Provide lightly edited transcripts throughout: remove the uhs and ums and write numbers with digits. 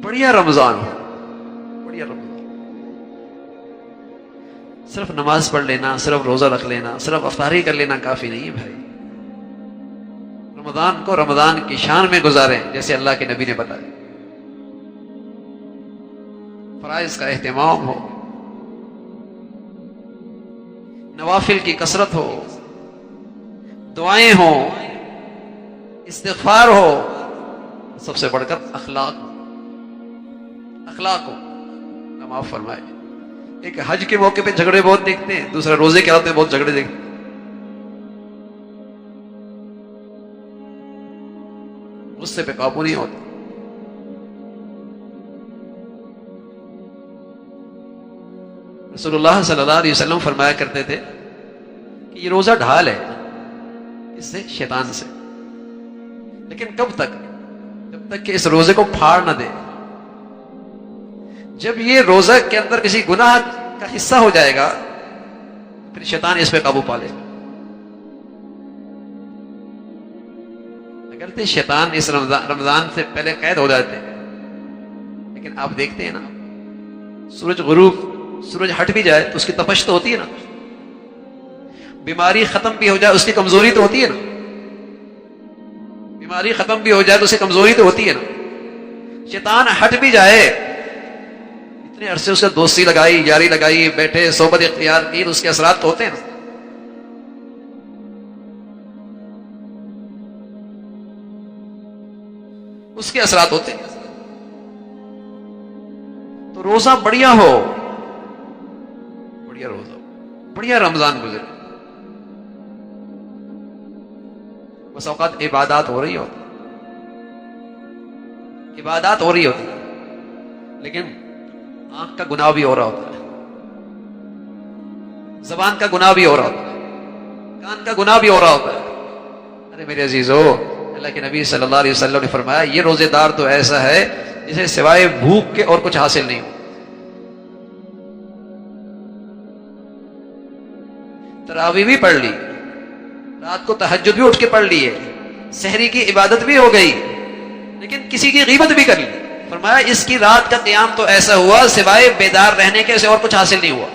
بڑھیا رمضان ہو، بڑھیا رمضان، صرف نماز پڑھ لینا، صرف روزہ رکھ لینا، صرف افطاری کر لینا کافی نہیں ہے بھائی۔ رمضان کو رمضان کی شان میں گزاریں جیسے اللہ کے نبی نے بتایا۔ فرائض کا اہتمام ہو، نوافل کی کثرت ہو، دعائیں ہوں، استغفار ہو، سب سے بڑھ کر اخلاق ہو۔ اللہ معاف فرمائے، ایک حج کے موقع پہ جھگڑے بہت دیکھتے ہیں، دوسرا روزے کے ہاتھ میں بہت جھگڑے دیکھتے ہیں۔ غصے پہ قابو نہیں ہوتا۔ رسول اللہ صلی اللہ علیہ وسلم فرمایا کرتے تھے کہ یہ روزہ ڈھال ہے اس سے، شیطان سے، لیکن کب تک؟ جب تک کہ اس روزے کو پھاڑ نہ دے۔ جب یہ روزہ کے اندر کسی گناہ کا حصہ ہو جائے گا پھر شیطان اس پہ قابو پا لے گا۔ اگرچہ شیطان اس رمضان سے پہلے قید ہو جاتے ہیں، لیکن آپ دیکھتے ہیں نا، سورج ہٹ بھی جائے تو اس کی تپش تو ہوتی ہے نا، بیماری ختم بھی ہو جائے اس کی کمزوری تو ہوتی ہے نا، بیماری ختم بھی ہو جائے تو اس کی کمزوری تو ہوتی ہے نا۔ شیطان ہٹ بھی جائے، اتنے عرصے اس سے دوستی لگائی، یاری لگائی، بیٹھے، صحبت اختیار کی، اس کے اثرات تو ہوتے ہیں نا۔ اس کے اثرات ہوتے ہیں۔ تو روزہ بڑھیا ہو، بڑھیا روزہ ہو، بڑھیا رمضان گزرے۔ بس اوقات عبادات ہو رہی ہوتی، عبادات ہو رہی ہوتی، لیکن آنکھ کا گناہ بھی ہو رہا ہوتا ہے، زبان کا گناہ بھی ہو رہا ہوتا ہے، کان کا گناہ بھی ہو رہا ہوتا ہے۔ ارے میرے عزیزو، اللہ کے نبی صلی اللہ علیہ وسلم نے فرمایا یہ روزے دار تو ایسا ہے جسے سوائے بھوک کے اور کچھ حاصل نہیں ہو۔ تراویح بھی پڑھ لی، رات کو تہجد بھی اٹھ کے پڑھ لی ہے، سحری کی عبادت بھی ہو گئی، لیکن کسی کی غیبت بھی کر لی۔ فرمایا اس کی رات کا قیام تو ایسا ہوا سوائے بیدار رہنے کے اسے اور کچھ حاصل نہیں ہوا۔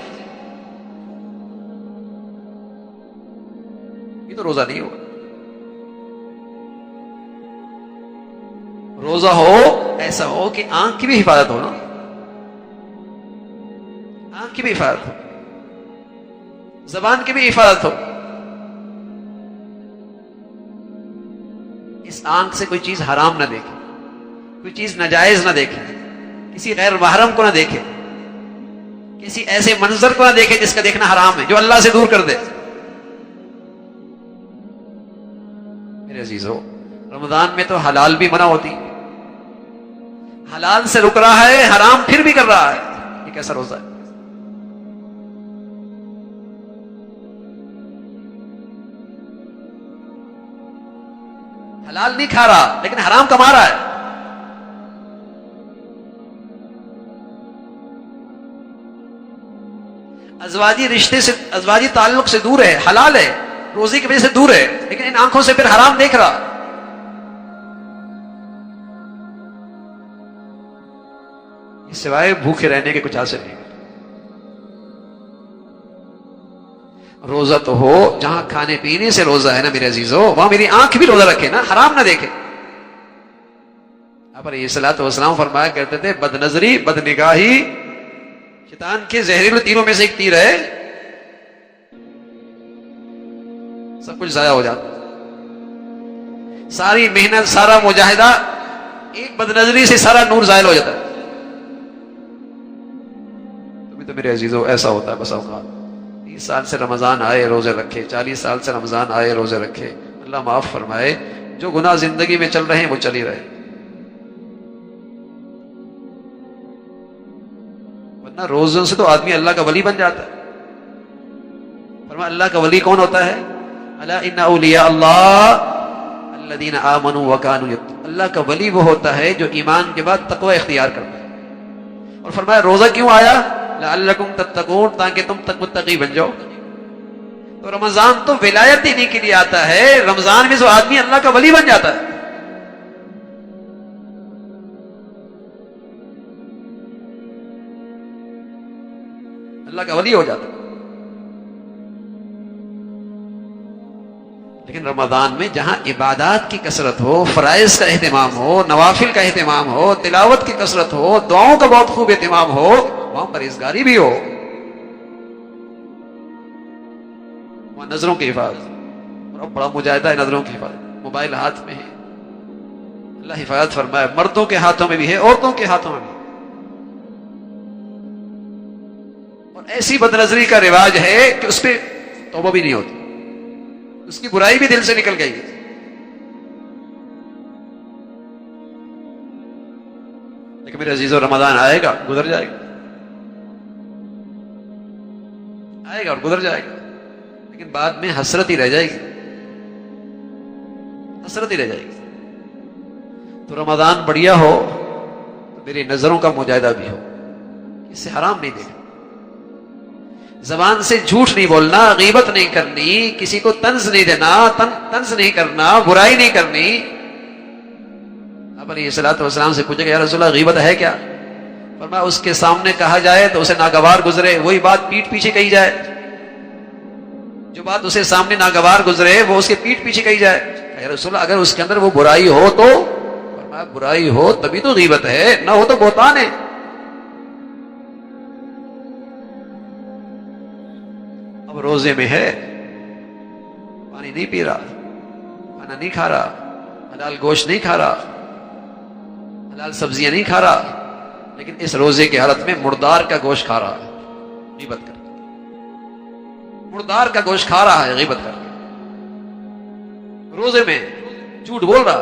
یہ تو روزہ نہیں ہوا۔ روزہ ہو ایسا ہو کہ آنکھ کی بھی حفاظت ہو نا، آنکھ کی بھی حفاظت ہو، زبان کی بھی حفاظت ہو۔ اس آنکھ سے کوئی چیز حرام نہ دیکھے، کوئی چیز ناجائز نہ دیکھے، کسی غیر محرم کو نہ دیکھے، کسی ایسے منظر کو نہ دیکھے جس کا دیکھنا حرام ہے، جو اللہ سے دور کر دے۔ میرے عزیزو، رمضان میں تو حلال بھی منع ہوتی، حلال سے رک رہا ہے، حرام پھر بھی کر رہا ہے، یہ کیسا روزہ ہے؟ حلال نہیں کھا رہا لیکن حرام کما رہا ہے۔ ازواجی رشتے سے، ازواجی تعلق سے دور ہے، حلال ہے، روزی کی وجہ سے دور ہے، لیکن ان آنکھوں سے پھر حرام دیکھ رہا۔ یہ سوائے بھوکے رہنے کے کچھ حاصل نہیں۔ روزہ تو ہو جہاں کھانے پینے سے روزہ ہے نا میرے عزیزو، وہاں میری آنکھ بھی روزہ رکھے نا، حرام نہ دیکھے۔ آپ علیہ الصلوۃ والسلام فرمایا کرتے تھے بد نظری، بد نگاہی شیطان کے زہریلے تیروں میں سے ایک تیر ہے، سب کچھ ضائع ہو جاتا، ساری محنت، سارا مجاہدہ ایک بد نظری سے سارا نور زائل ہو جاتا ہے۔ تو میرے عزیزو ایسا ہوتا ہے بس اوقات 30 سال سے رمضان آئے روزے رکھے، 40 سال سے رمضان آئے روزے رکھے، اللہ معاف فرمائے، جو گناہ زندگی میں چل رہے ہیں وہ چل ہی رہے، ورنہ روزوں سے تو آدمی اللہ کا ولی بن جاتا ہے۔ فرمایا اللہ کا ولی کون ہوتا ہے؟ الا ان اولیاء اللہ الذین آمنوا وکانوا یتقون، اللہ کا ولی وہ ہوتا ہے جو ایمان کے بعد تقوی اختیار کرتا ہے۔ اور فرمایا روزہ کیوں آیا؟ لعلکم تتقون، تاکہ تم تک متقی بن جاؤ۔ تو رمضان تو ولایت دینے کے لیے آتا ہے، رمضان میں جو آدمی اللہ کا ولی بن جاتا ہے۔ اللہ کا ولی ہو جاتا ہے۔ لیکن رمضان میں جہاں عبادات کی کثرت ہو، فرائض کا اہتمام ہو، نوافل کا اہتمام ہو، تلاوت کی کثرت ہو، دعاؤں کا بہت خوب اہتمام ہو، وہاں پرہیزگاری بھی ہو، وہاں نظروں کی حفاظت، اور اب بڑا مجاہدہ ہے نظروں کی حفاظت، موبائل ہاتھ میں ہے، اللہ حفاظت فرمائے، مردوں کے ہاتھوں میں بھی ہے، عورتوں کے ہاتھوں میں بھی ہے، اور ایسی بد نظری کا رواج ہے کہ اس پہ توبہ بھی نہیں ہوتی، اس کی برائی بھی دل سے نکل گئی۔ لیکن میرے عزیزو، رمضان آئے گا، گزر جائے گا، آئے گا اور گزر جائے گا، لیکن بعد میں حسرت ہی رہ جائے گی، حسرت ہی رہ جائے گی۔ تو رمضان بڑھیا ہو تو میری نظروں کا مجاہدہ بھی ہو، اس سے حرام نہیں دیکھنا، زبان سے جھوٹ نہیں بولنا، غیبت نہیں کرنی، کسی کو طنز نہیں دینا، طنز نہیں کرنا، برائی نہیں کرنی۔ آپ علیہ الصلوۃ والسلام سے پوچھا کہ یا رسول اللہ غیبت ہے کیا؟ فرمایا اس کے سامنے کہا جائے تو اسے ناگوار گزرے، وہی بات پیٹھ پیچھے کہی جائے، جو بات اسے سامنے ناگوار گزرے وہ اس کے پیٹھ پیچھے کہی جائے۔ یا رسول اللہ اگر اس کے اندر وہ برائی ہو تو؟ فرمایا برائی ہو تبھی تو غیبت ہے، نہ ہو تو بہتان ہے۔ اب روزے میں ہے، پانی نہیں پی رہا، کھانا نہیں کھا رہا، حلال گوشت نہیں کھا رہا، حلال سبزیاں نہیں کھا رہا، لیکن اس روزے کی حالت میں مردار کا گوشت کھا رہا ہے غیبت کر کے، مردار کا گوشت کھا رہا ہے غیبت کر کے، روزے میں جھوٹ بول رہا،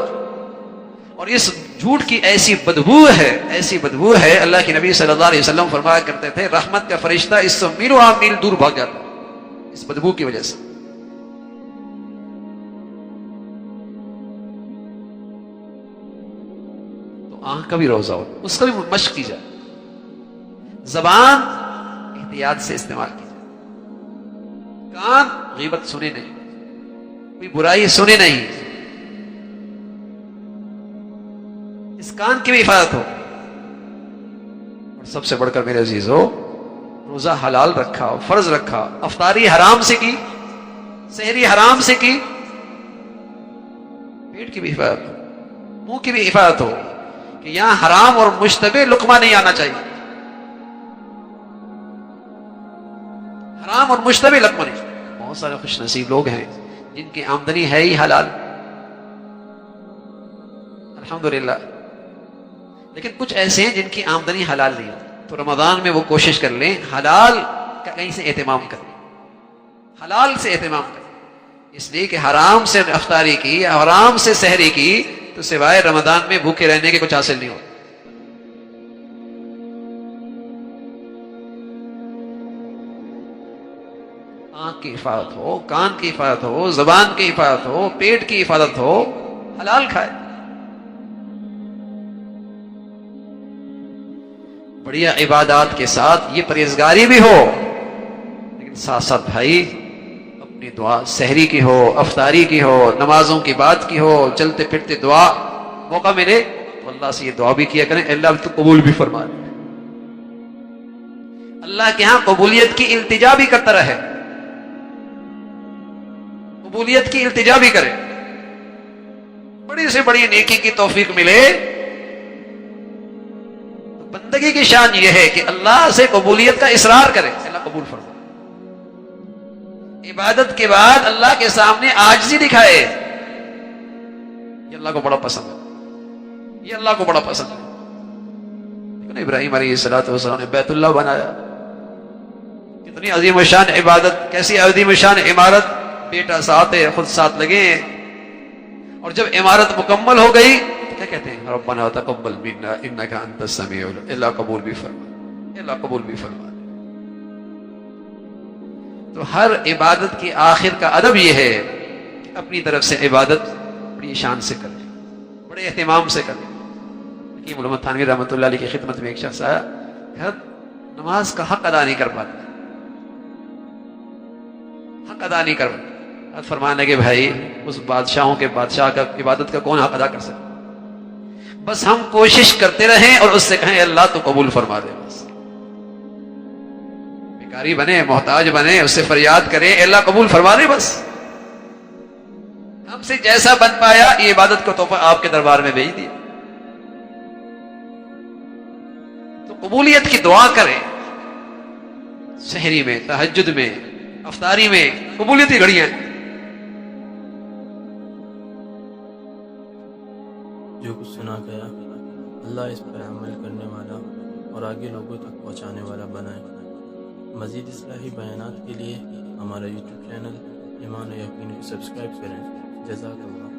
اور اس جھوٹ کی ایسی بدبو ہے، ایسی بدبو ہے، اللہ کے نبی صلی اللہ علیہ وسلم فرمایا کرتے تھے رحمت کا فرشتہ اس سے میلوں میل دور بھاگ جاتا ہے اس بدبو کی وجہ سے۔ تو آنکھ کا بھی روزہ ہو، اس کا بھی مشق کی جائے، زبان احتیاط سے استعمال کی جائے، کان غیبت سنے نہیں، کوئی برائی سنے نہیں، اس کان کی بھی حفاظت ہو، اور سب سے بڑھ کر میرے عزیزو روزہ حلال رکھا، فرض رکھا، افطاری حرام سے کی، سحری حرام سے کی، پیٹ کی بھی حفاظت ہو، منہ کی بھی حفاظت ہو کہ یہاں حرام اور مشتبہ لقمہ نہیں آنا چاہیے، حرام اور مشتبہ لقمہ نہیں۔ بہت سارے خوش نصیب لوگ ہیں جن کی آمدنی ہے ہی حلال، الحمدللہ، لیکن کچھ ایسے ہیں جن کی آمدنی حلال نہیں ہوتی، تو رمضان میں وہ کوشش کر لیں حلال کا کہیں سے اہتمام کریں، حلال سے اہتمام کریں، اس لیے کہ حرام سے افطاری کی، حرام سے سحری کی تو سوائے رمضان میں بھوکے رہنے کے کچھ حاصل نہیں ہوتا۔ آنکھ کی حفاظت ہو، کان کی حفاظت ہو، زبان کی حفاظت ہو، پیٹ کی حفاظت ہو، حلال کھائے، بڑھیا عبادات کے ساتھ یہ پرہیزگاری بھی ہو، لیکن ساتھ ساتھ بھائی اپنی دعا سحری کی ہو، افطاری کی ہو، نمازوں کی بات کی ہو، چلتے پھرتے دعا، موقع ملے تو اللہ سے یہ دعا بھی کیا کریں اللہ تو قبول بھی فرما دے، اللہ کے ہاں قبولیت کی التجا بھی کرتا رہے، قبولیت کی التجا بھی کرے، بڑی سے بڑی نیکی کی توفیق ملے۔ بندگی کی شان یہ ہے کہ اللہ سے قبولیت کا اصرار کرے، اللہ قبول فرما، عبادت کے بعد اللہ کے سامنے عاجزی دکھائے، یہ اللہ کو بڑا پسند ہے، یہ اللہ کو بڑا پسند ہے۔ لیکن ابراہیم علیہ السلام نے بیت اللہ بنایا، کتنی عظیم الشان عبادت، کیسی عظیم الشان عمارت، بیٹا ساتھ ہے، خود ساتھ لگے ہیں، اور جب عمارت مکمل ہو گئی کیا کہتے ہیں ربنا تقبل منا انک انت السمیع العلیم، اللہ قبول بھی فرما، اللہ قبول بھی فرما۔ تو ہر عبادت کی آخر کا ادب یہ ہے کہ اپنی طرف سے عبادت بڑی شان سے کرے، بڑے اہتمام سے کرے۔ حکیم علامہ تھانوی رحمۃ اللہ علیہ کی خدمت میں ایک شخص آیا، نماز کا حق ادا نہیں کر پاتا، حق ادا نہیں کر پاتا، فرمانے کہ بھائی اس بادشاہوں کے بادشاہ کا عبادت کا کون حق ادا کر سکتا، بس ہم کوشش کرتے رہیں اور اس سے کہیں اللہ تو قبول فرما دے، بس بھکاری بنے، محتاج بنے، اس سے فریاد کریں، اللہ قبول فرما دے. بس ہم سے جیسا بن پایا یہ عبادت کو تحفہ آپ کے دربار میں بھیج دیا. تو قبولیت کی دعا کریں، سحری میں، تہجد میں، افطاری میں، قبولیت کی گھڑیاں ہیں. جو کچھ سنا گیا اللہ اس پر عمل کرنے والا اور آگے لوگوں تک پہنچانے والا بنائے. مزید اصلاحی بیانات کے لیے ہمارا یوٹیوب چینل ایمان و یقین کو سبسکرائب کریں. جزاک اللہ.